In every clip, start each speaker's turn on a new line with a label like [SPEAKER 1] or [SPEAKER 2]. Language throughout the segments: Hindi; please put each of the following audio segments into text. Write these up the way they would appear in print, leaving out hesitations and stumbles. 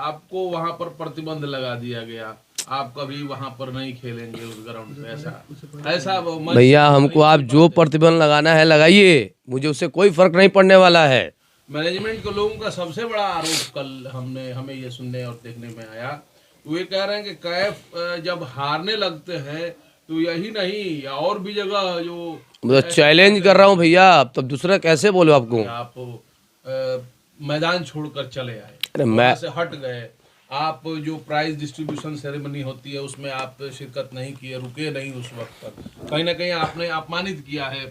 [SPEAKER 1] आपको वहां पर प्रतिबंध लगा दिया गया, आप कभी वहां पर नहीं खेलेंगे उस ग्राउंड पे, ऐसा ऐसा वो मंच
[SPEAKER 2] भैया
[SPEAKER 1] नहीं
[SPEAKER 2] हमको आप
[SPEAKER 1] चल
[SPEAKER 2] जो
[SPEAKER 1] पाते।
[SPEAKER 2] प्रतिबंध लगाना है लगाइए, मुझे उससे कोई फर्क नहीं पड़ने वाला है।
[SPEAKER 1] मैनेजमेंट के लोगों का सबसे बड़ा आरोप कल हमें ये सुनने और देखने में आया, वो ये कह रहे हैं कि कैफ जब हारने लगते हैं तो यही नहीं और भी जगह जो
[SPEAKER 2] मतलब
[SPEAKER 1] ऐसे
[SPEAKER 2] चैलेंज
[SPEAKER 1] करते
[SPEAKER 2] कर रहा हूँ
[SPEAKER 1] हैं
[SPEAKER 2] भैया, अब तब दूसरा कैसे बोलो आपको।
[SPEAKER 1] कि आप मैदान छोड़कर चले आए,
[SPEAKER 2] अरे
[SPEAKER 1] वहां
[SPEAKER 2] मैं
[SPEAKER 1] से हट गए, आप जो प्राइज डिस्ट्रीब्यूशन सेरेमनी होती है उसमें आप शिरकत नहीं किए, रुके नहीं उस वक्त तक, कहीं ना कहीं आपने अपमानित किया है,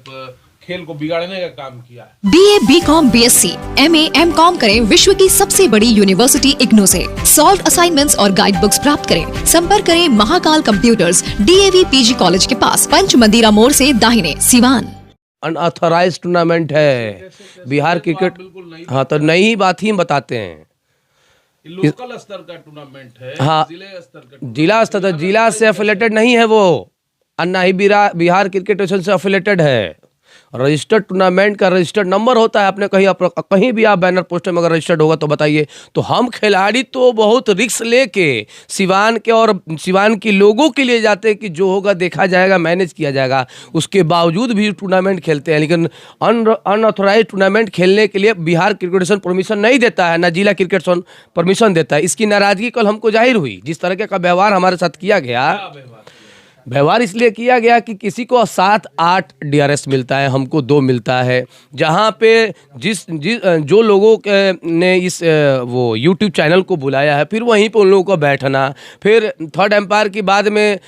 [SPEAKER 1] खेल को बिगाड़ने का काम किया है।
[SPEAKER 3] BA, BCom, BSc, MA, MCom करें विश्व की सबसे बड़ी यूनिवर्सिटी इग्नू से। सॉल्व असाइनमेंट्स और गाइड बुक्स प्राप्त करें। संपर्क करें Mahakal computers, DAV PG college के पास, पंच मंदिरा मोड़ से दाहिने, सिवान।
[SPEAKER 2] अनऑथराइज टूर्नामेंट है बिहार क्रिकेट।
[SPEAKER 1] बिल्कुल नहीं,
[SPEAKER 2] हाँ तो नई बात ही हम बताते हैं।
[SPEAKER 1] लोकल स्तर का टूर्नामेंट है,
[SPEAKER 2] हाँ,
[SPEAKER 1] जिले स्तर का
[SPEAKER 2] जिला स्तर, जिला से अफिलेटेड नहीं है वो, और ना ही बिहार क्रिकेट एसोसिएशन से अफिलेटेड है। रजिस्टर्ड टूर्नामेंट का रजिस्टर्ड नंबर होता है, आपने कहीं भी आप बैनर पोस्टर में अगर रजिस्टर्ड होगा तो बताइए। तो हम खिलाड़ी तो बहुत रिस्क लेके सिवान के और सिवान के लोगों के लिए जाते हैं कि जो होगा देखा जाएगा, मैनेज किया जाएगा, उसके बावजूद भी टूर्नामेंट खेलते हैं। लेकिन अनऑथोराइज टूर्नामेंट खेलने के लिए बिहार क्रिकेट एसोसिएशन परमिशन नहीं देता है, ना जिला क्रिकेट एसोसिएशन परमिशन देता है। इसकी नाराजगी कल हमको जाहिर हुई, जिस तरह का व्यवहार हमारे साथ किया गया। व्यवहार इसलिए किया गया कि किसी को 7-8 DRS मिलता है, हमको 2 मिलता है। जहाँ पे जो लोगों ने इस वो YouTube चैनल को बुलाया है, फिर वहीं पे उन लोगों को बैठना, फिर थर्ड एम्पायर की बाद में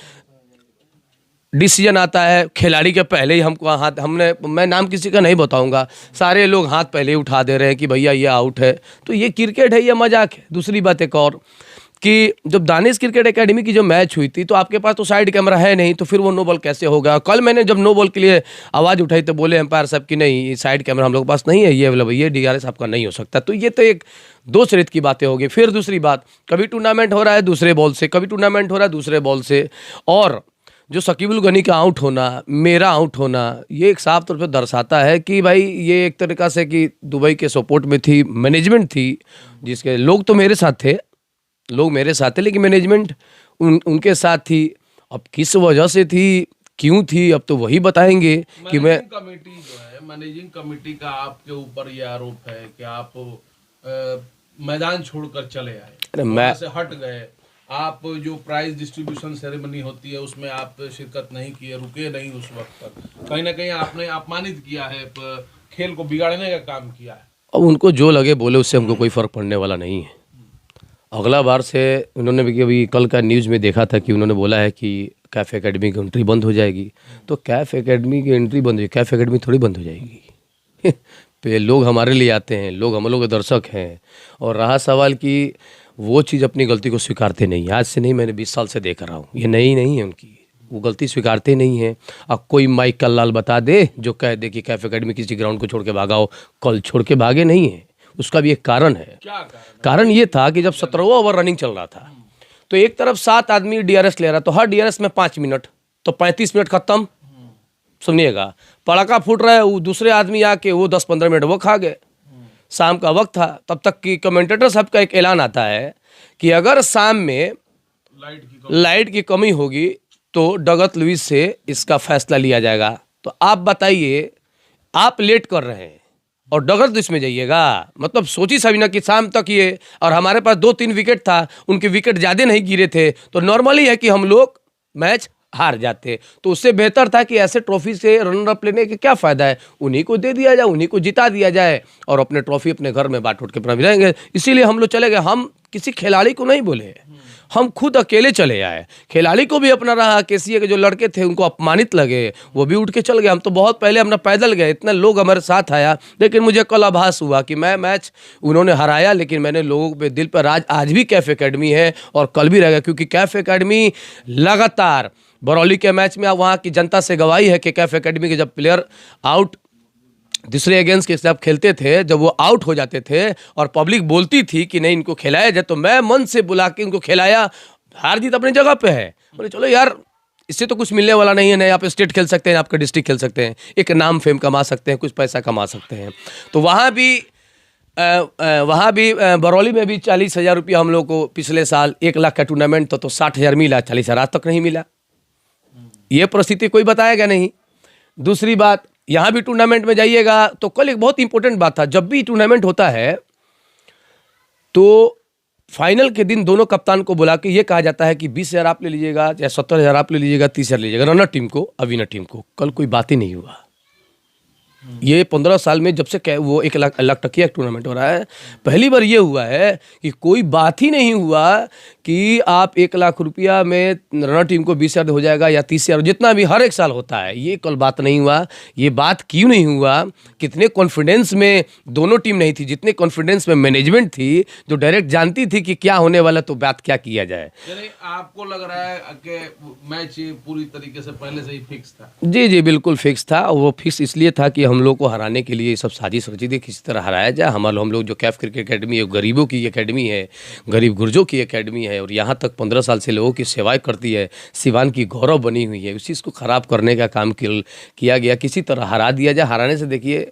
[SPEAKER 2] डिसीजन आता है। खिलाड़ी के पहले ही हमको मैं नाम किसी का नहीं बताऊंगा, सारे लोग हाथ पहले ही उठा दे रहे हैं कि भैया ये आउट है। तो ये क्रिकेट है, ये मजाक है। दूसरी बात एक और कि जब दानिश क्रिकेट एकेडमी की जो मैच हुई थी तो आपके पास तो साइड कैमरा है नहीं, तो फिर वो नो बॉल कैसे होगा। कल मैंने जब नो बॉल के लिए आवाज़ उठाई तो बोले एम्पायर साहब कि नहीं, साइड कैमरा हम लोग के पास नहीं है, ये DRS आपका नहीं हो सकता। तो ये तो एक दो चरित की बातें होगी। फिर दूसरी बात, कभी टूर्नामेंट हो रहा है दूसरे बॉल से, कभी टूर्नामेंट हो रहा है दूसरे बॉल से, और जो शकीबुल गनी का आउट होना, मेरा आउट होना, ये एक साफ तौर पर दर्शाता है कि भाई ये एक तरीक़ा से कि दुबई के सपोर्ट में थी, मैनेजमेंट थी, जिसके लोग तो मेरे साथ थे, लेकिन मैनेजमेंट उनके साथ थी। अब किस वजह से थी, क्यों थी, अब तो वही बताएंगे कि
[SPEAKER 1] कमेटी जो है, मैनेजिंग कमेटी का आपके ऊपर ये आरोप है कि आप मैदान छोड़कर चले आए, वहां से हट गए, आप जो प्राइज डिस्ट्रीब्यूशन सेरेमनी होती है उसमें आप शिरकत नहीं किए, रुके नहीं उस वक्त तक, कहीं ना कहीं आपने अपमानित किया है, खेल को बिगाड़ने का काम किया है।
[SPEAKER 2] अब उनको जो लगे बोले, उससे हमको कोई फर्क पड़ने वाला नहीं है। अगला बार से उन्होंने भी अभी कल का न्यूज़ में देखा था कि उन्होंने बोला है कि कैफ़े एकेडमी की एंट्री बंद हो जाएगी। तो कैफ़े एकेडमी की एंट्री बंद हो, कैफ़े एकेडमी थोड़ी बंद हो जाएगी। पे लोग हमारे लिए आते हैं, लोग हम लोग के दर्शक हैं। और रहा सवाल कि वो चीज़ अपनी गलती को स्वीकारते नहीं, आज से नहीं, मैंने 20 साल से देख रहा हूँ, ये नई नहीं है उनकी, वो गलती स्वीकारते नहीं है। अब कोई माइक का लाल बता दे जो कह दे कि कैफ़े एकेडमी किसी ग्राउंड को छोड़ के भागा हो, कल छोड़ के भागे नहीं है, उसका भी एक कारण है।
[SPEAKER 1] क्या
[SPEAKER 2] कारण ये था कि जब 17वां ओवर रनिंग चल रहा था तो एक तरफ 7 आदमी DRS ले रहा, तो हर DRS में 5 मिनट, तो 35 मिनट खत्म। सुनिएगा, पड़ाका फूट रहा है, वो दूसरे आदमी आके वो 10-15 मिनट वो खा गए। शाम का वक्त था, तब तक कि कमेंटेटर साहब का एक ऐलान आता है कि अगर शाम में लाइट की कमी होगी तो डगत लुइस से इसका फैसला लिया जाएगा। तो आप बताइए, आप लेट कर रहे हैं और डगत लुइस में जाइएगा, मतलब सोची सभी ना कि शाम तक ये, और हमारे पास 2-3 विकेट था, उनके विकेट ज़्यादा नहीं गिरे थे, तो नॉर्मली है कि हम लोग मैच हार जाते। तो उससे बेहतर था कि ऐसे ट्रॉफी से रनर अप लेने के क्या फ़ायदा है, उन्हीं को दे दिया जाए, उन्हीं को जिता दिया जाए और अपने ट्रॉफी अपने घर में बांट उठ के अपना भी रहेंगे। इसीलिए हम लोग चले गए। हम किसी खिलाड़ी को नहीं बोले, हम खुद अकेले चले आए। खिलाड़ी को भी अपना रहा, केसीए के जो लड़के थे उनको अपमानित लगे, वो भी उठ के चल गए। हम तो बहुत पहले अपना पैदल गए, इतना लोग हमारे साथ आया। लेकिन मुझे कल आभास हुआ कि मैं मैच उन्होंने हराया, लेकिन मैंने लोगों पे दिल पर राज आज भी कैफ़े एकेडमी है और कल भी रहेगा, क्योंकि कैफ़े एकेडमी लगातार बरौली के मैच में वहाँ की जनता से गवाही है कि कैफ़े एकेडमी के जब प्लेयर आउट दूसरे अगेंस्ट के जब खेलते थे, जब वो आउट हो जाते थे और पब्लिक बोलती थी कि नहीं इनको खिलाया जाए, तो मैं मन से बुला के इनको खिलाया। हार जीत अपनी जगह पे है, बोले चलो यार इससे तो कुछ मिलने वाला नहीं है, नहीं आप स्टेट खेल सकते हैं, आपका डिस्ट्रिक्ट खेल सकते हैं, एक नाम फेम कमा सकते हैं, कुछ पैसा कमा सकते हैं। तो वहाँ भी वहाँ भी बरौली में भी 40,000 रुपया हम लोग को पिछले साल 1 लाख का टूर्नामेंट तो 60,000 मिला, 40,000 आज तक नहीं मिला। ये परिस्थिति कोई बताएगा नहीं। दूसरी बात, यहाँ भी टूर्नामेंट में जाइएगा तो कल एक बहुत इंपॉर्टेंट बात था, जब भी टूर्नामेंट होता है तो फाइनल के दिन दोनों कप्तान को बुला के ये कहा जाता है कि 20,000 आप ले लीजिएगा या 70,000 आप ले लीजिएगा, 30,000 लीजिएगा, रनर टीम को, अविनर टीम को। कल कोई बात ही नहीं हुआ। ये 15 साल में जब से वो 1 लाख टकिया टूर्नामेंट हो रहा है, पहली बार ये हुआ है कि कोई बात ही नहीं हुआ कि आप 1 लाख रुपया में रनर टीम को 20,000 हो जाएगा या 30,000, जितना भी हर एक साल होता है। ये कल बात नहीं हुआ। ये बात क्यों नहीं हुआ? कितने कॉन्फिडेंस में दोनों टीम नहीं थी, जितने कॉन्फिडेंस में मैनेजमेंट थी, जो डायरेक्ट जानती थी कि क्या होने वाला, तो बात क्या किया जाए।
[SPEAKER 1] यानी आपको लग रहा है कि मैच पूरी तरीके से पहले से ही फिक्स था?
[SPEAKER 2] जी जी, बिल्कुल फिक्स था। वो फिक्स इसलिए था कि हम लोग को हराने के लिए सब साजिश रची थी, किसी तरह हराया जाए। हम लोग जो कैफ क्रिकेट एकेडमी है, गरीबों की एकेडमी है, गरीब गुर्जों की एकेडमी है, और यहाँ तक 15 साल से लोगों की सेवाएं करती है, सिवान की गौरव बनी हुई है, उस चीज़ को ख़राब करने का काम किया गया। किसी तरह हरा दिया जाए। हराने से देखिए,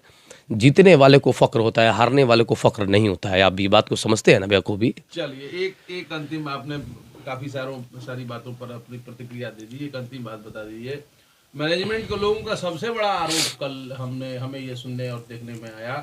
[SPEAKER 2] जीतने वाले को फ़ख्र होता है, हारने वाले को फ़ख्र नहीं होता है। आप ये बात को समझते हैं ना बेवकूफ़ी?
[SPEAKER 1] चलिए, एक अंतिम, आपने काफ़ी सारी बातों पर अपनी प्रतिक्रिया दे दी, एक अंतिम बात बता दीजिए। मैनेजमेंट के लोगों का सबसे बड़ा आरोप कल हमें ये सुनने और देखने में आया,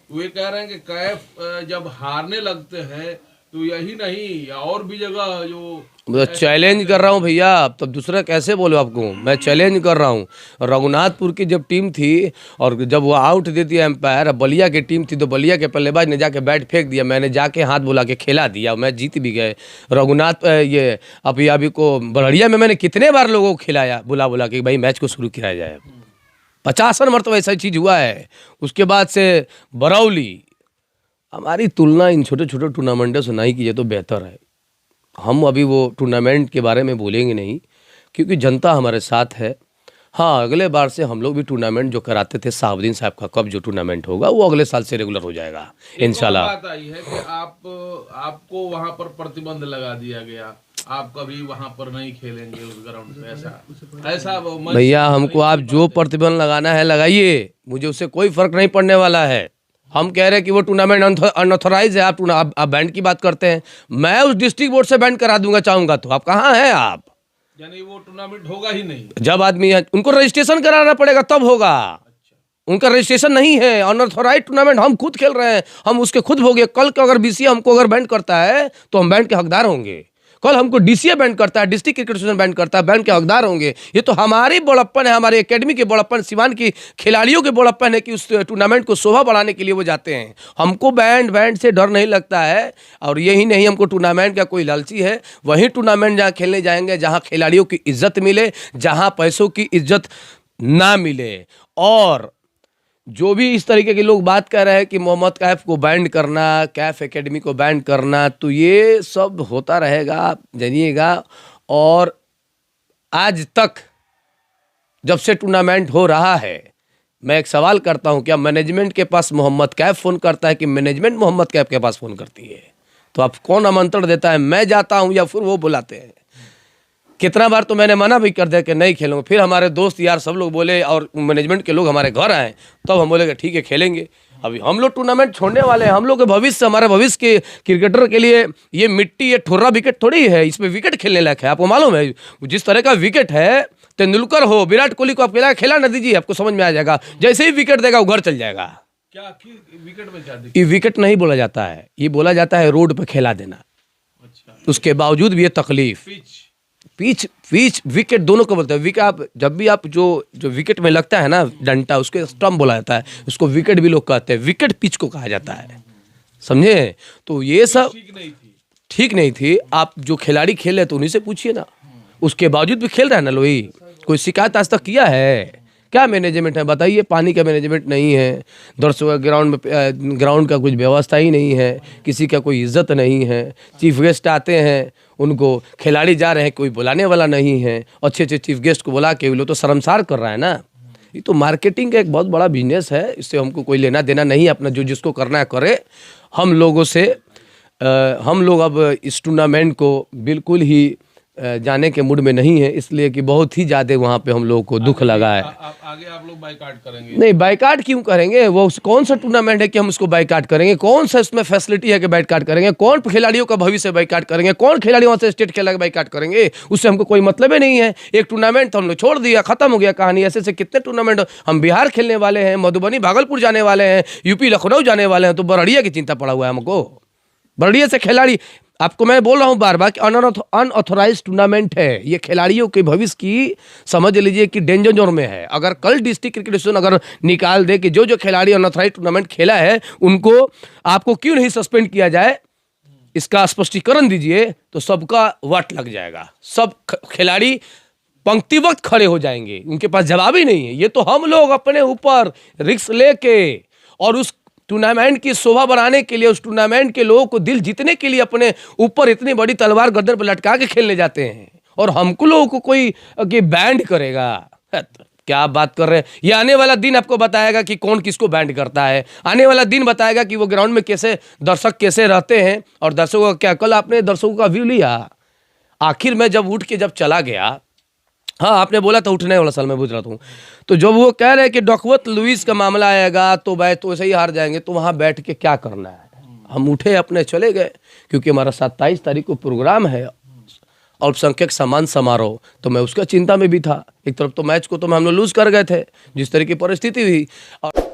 [SPEAKER 1] वो ये कह रहे हैं कि कैफ जब हारने लगते हैं तो यही नहीं, और भी जगह जो
[SPEAKER 2] चैलेंज कर रहा हूँ भैया। अब तो दूसरा कैसे बोलो आपको, मैं चैलेंज कर रहा हूँ। रघुनाथपुर की जब टीम थी और जब वो आउट दे दिया एम्पायर, बलिया की टीम थी तो बलिया के बल्लेबाज ने जाके बैट फेंक दिया, मैंने जाके हाथ बुला के खेला दिया, मैच जीत भी गए। रघुनाथ ये अभी को बड़िया में मैंने कितने बार लोगों को खिलाया बुला के भाई मैच को शुरू किया जाए। 50 मरतबा ऐसा चीज़ हुआ है। उसके बाद से बरौली, हमारी तुलना इन छोटे छोटे टूर्नामेंटों से नहीं की जाए तो बेहतर है। हम अभी वो टूर्नामेंट के बारे में बोलेंगे नहीं, क्योंकि जनता हमारे साथ है। हाँ, अगले बार से हम लोग भी टूर्नामेंट जो कराते थे, साहबुद्दीन साहब का कप जो टूर्नामेंट होगा वो अगले साल से रेगुलर हो जाएगा इंशाल्लाह।
[SPEAKER 1] बात आई है कि आपको वहां पर प्रतिबंध लगा दिया गया, आप कभी वहां पर नहीं खेलेंगे उस ग्राउंड पे, ऐसा
[SPEAKER 2] भैया हमको आप जो प्रतिबंध लगाना है लगाइए, मुझे उससे कोई फर्क नहीं पड़ने वाला है। हम कह रहे हैं कि वो टूर्नामेंट अनऑथराइज है। आप बैंड की बात करते हैं, मैं उस डिस्ट्रिक्ट बोर्ड से बैंड करा दूंगा चाहूंगा तो। आप कहाँ हैं आप?
[SPEAKER 1] यानी वो टूर्नामेंट होगा ही नहीं।
[SPEAKER 2] जब आदमी है उनको रजिस्ट्रेशन कराना पड़ेगा तब होगा। उनका रजिस्ट्रेशन नहीं है। अनऑथराइज टूर्नामेंट हम खुद खेल रहे हैं, हम उसके खुद भोगे। कल को अगर बीसीए हमको अगर बैंड करता है तो हम बैंड के हकदार होंगे। कल हमको डीसीए बैंड करता है, डिस्ट्रिक्ट क्रिकेट एसोसिएशन बैंड करता है, बैंड के हकदार होंगे। ये तो हमारी बड़प्पन है, हमारे एकेडमी के बड़प्पन, सिवान की खिलाड़ियों के बड़प्पन है कि उस टूर्नामेंट को शोभा बढ़ाने के लिए वो जाते हैं। हमको बैंड से डर नहीं लगता है। और यही नहीं, हमको टूर्नामेंट का कोई लालची है। वही टूर्नामेंट जहाँ खेलने जाएंगे जहाँ खिलाड़ियों की इज्जत मिले, जहाँ पैसों की इज्जत ना मिले। और जो भी इस तरीके के लोग बात कर रहे हैं कि मोहम्मद कैफ को बैंड करना, कैफ एकेडमी को बैंड करना, तो ये सब होता रहेगा, आप जानिएगा। और आज तक जब से टूर्नामेंट हो रहा है, मैं एक सवाल करता हूं, क्या मैनेजमेंट के पास मोहम्मद कैफ फ़ोन करता है कि मैनेजमेंट मोहम्मद कैफ के पास फ़ोन करती है? तो आप कौन आमंत्रण देता है? मैं जाता हूं या फिर वो बुलाते हैं? कितना बार तो मैंने मना भी कर दिया कि नहीं खेलूंगा, फिर हमारे दोस्त यार सब लोग बोले और मैनेजमेंट के लोग हमारे घर आए, तब हम बोले कि ठीक है खेलेंगे। अभी हम लोग टूर्नामेंट छोड़ने वाले हैं। हम लोग के भविष्य, हमारे भविष्य के क्रिकेटर के लिए ये मिट्टी, ये ठुर्रा विकेट थोड़ी है, इसमें विकेट खेलने लायक है। आपको मालूम है जिस तरह का विकेट है, तेंदुलकर हो, विराट कोहली को आप खेला ना दीजिए, आपको समझ में आ जाएगा। जैसे ही विकेट देगा वो घर चल जाएगा।
[SPEAKER 1] क्या विकेट में क्या?
[SPEAKER 2] ये विकेट नहीं बोला जाता है, ये बोला जाता है रोड पर खेला देना।
[SPEAKER 1] अच्छा।
[SPEAKER 2] उसके बावजूद भी ये तकलीफ। पिच विकेट दोनों को बोलते हैं। विकेट आप जब भी आप जो विकेट में लगता है ना डंटा, उसके स्टंप बोला जाता है, उसको विकेट भी लोग कहते हैं। विकेट पिच को कहा जाता है, समझे? तो ये सब ठीक नहीं थी। आप जो खिलाड़ी खेले तो उन्हीं से पूछिए ना। उसके बावजूद भी खेल रहा है ना लोही। कोई शिकायत आज तक किया है? क्या मैनेजमेंट है बताइए? पानी का मैनेजमेंट नहीं है, दर्शकों ग्राउंड का कुछ व्यवस्था ही नहीं है, किसी का कोई इज्जत नहीं है। चीफ गेस्ट आते हैं, उनको खिलाड़ी जा रहे हैं, कोई बुलाने वाला नहीं है। अच्छे चीफ गेस्ट को बुला के वो लोग तो शर्मसार कर रहा है ना। ये तो मार्केटिंग का एक बहुत बड़ा बिजनेस है, इससे हमको कोई लेना देना नहीं। अपना जो जिसको करना है करे। हम लोग अब इस टूर्नामेंट को बिल्कुल ही जाने के मूड में नहीं है, इसलिए कि बहुत ही ज़्यादा वहाँ पे हम लोगों को दुख लगा है।
[SPEAKER 1] आगे आप लोग बाइकाट करेंगे?
[SPEAKER 2] नहीं, बाइकाट क्यों करेंगे? वो कौन सा टूर्नामेंट है कि हम उसको बाइकाट करेंगे? कौन सा इसमें फैसिलिटी है कि बाइकाट करेंगे? कौन खिलाड़ियों का भविष्य बाइकाट करेंगे? कौन खिलाड़ी वहाँ से स्टेट खेला के बाइकाट करेंगे? उससे हमको कोई मतलब ही नहीं है। एक टूर्नामेंट तो हमने छोड़ दिया, खत्म हो गया कहानी। ऐसे से कितने टूर्नामेंट हम बिहार खेलने वाले हैं, मधुबनी भागलपुर जाने वाले हैं, यूपी लखनऊ जाने वाले हैं, तो बरड़िया की चिंता पड़ा हुआ है हमको। बरड़िया से खिलाड़ी, आपको मैं बोल रहा हूँ बार बार कि अनऑथोराइज टूर्नामेंट है ये। खिलाड़ियों के भविष्य की समझ लीजिए कि डेंजर जोन में है। अगर कल डिस्ट्रिक्ट क्रिकेट एसोसिएशन अगर निकाल दे कि जो खिलाड़ी अनऑथोराइज टूर्नामेंट खेला है उनको आपको क्यों नहीं सस्पेंड किया जाए, इसका स्पष्टीकरण दीजिए, तो सबका वट लग जाएगा। सब खिलाड़ी पंक्ति वक्त खड़े हो जाएंगे, उनके पास जवाब ही नहीं है। ये तो हम लोग अपने ऊपर रिस्क लेके और उस टूर्नामेंट की शोभा बढ़ाने के लिए, उस टूर्नामेंट के लोगों को दिल जीतने के लिए अपने ऊपर इतनी बड़ी तलवार गर्दन पर लटका के खेलने जाते हैं, और हमको लोगों को कोई बैंड करेगा? क्या आप बात कर रहे हैं? ये आने वाला दिन आपको बताएगा कि कौन किसको बैंड करता है। आने वाला दिन बताएगा कि वो ग्राउंड में कैसे दर्शक कैसे रहते हैं और दर्शकों का क्या। कल आपने दर्शकों का व्यू लिया, आखिर में जब उठ के जब चला गया, हाँ आपने बोला था उठने वाला साल में पूछ रहा हूँ, तो जब वो कह रहे हैं कि डकवर्थ लुइस का मामला आएगा तो तो ऐसे ही हार जाएंगे, तो वहाँ बैठ के क्या करना है? हम उठे अपने चले गए, क्योंकि हमारा 27 तारीख को प्रोग्राम है अल्पसंख्यक सम्मान समारोह, तो मैं उसका चिंता में भी था। एक तरफ तो मैच को तो हम लोग लूज कर गए थे जिस तरह की परिस्थिति हुई, और